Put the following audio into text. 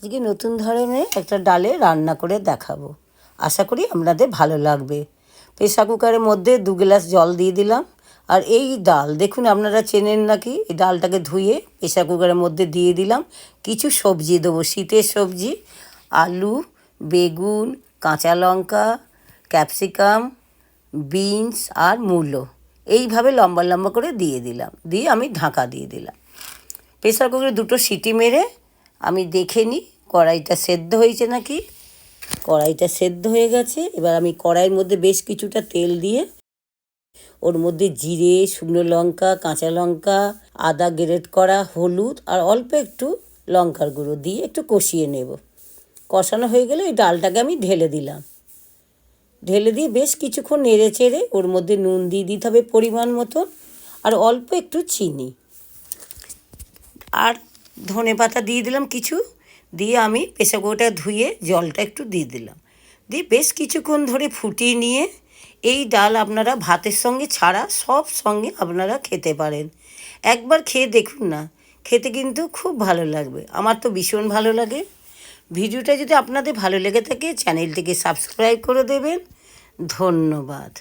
আজকে নতুন ধরনের একটা ডালে রান্না করে দেখাবো। আশা করি আপনাদের ভালো লাগবে। প্রেসার কুকারের মধ্যে 2 গ্লাস জল দিয়ে দিলাম। আর এই ডাল দেখুন, আপনারা চেনেন নাকি? এই ডালটাকে ধুয়ে প্রেসার কুকারের মধ্যে দিয়ে দিলাম। কিছু সবজি দেবো, শীতের সবজি, আলু, বেগুন, কাঁচা লঙ্কা, ক্যাপসিকাম, বিনস আর মূলো। এইভাবে লম্বা লম্বা করে দিয়ে দিলাম, দিয়ে আমি ঢাকা দিয়ে দিলাম। প্রেসার কুকারে 2টো সিটি মেরে আমি দেখে নিই কড়াইটা সেদ্ধ হয়েছে নাকি। কড়াইটা সেদ্ধ হয়ে গেছে। এবার আমি কড়াইয়ের মধ্যে বেশ কিছুটা তেল দিয়ে ওর মধ্যে জিরে, শুকনো লঙ্কা, কাঁচা লঙ্কা, আদা গ্রেট করা, হলুদ আর অল্প একটু লঙ্কার গুঁড়ো দিয়ে একটু কষিয়ে নেব। কষানো হয়ে গেলে ওই ডালটাকে আমি ঢেলে দিলাম। ঢেলে দিয়ে বেশ কিছুক্ষণ নেড়ে চেড়ে ওর মধ্যে নুন দিয়ে দিতে হবে পরিমাণ মতন, আর অল্প একটু চিনি আর ধনেপাতা দিয়ে দিলাম কিছু। দিয়ে আমি প্রেসার কুকারটা ধুয়ে জলটা একটু দিয়ে দিলাম। দিয়ে বেশ কিছুক্ষণ ধরে ফুটিয়ে নিয়ে এই ডাল আপনারা ভাতের সঙ্গে ছাড়া সব সঙ্গে আপনারা খেতে পারেন। একবার খেয়ে দেখুন না, খেতে কিন্তু খুব ভালো লাগবে। আমার তো ভীষণ ভালো লাগে। ভিডিওটা যদি আপনাদের ভালো লেগে থাকে চ্যানেলটিকে সাবস্ক্রাইব করে দেবেন। ধন্যবাদ।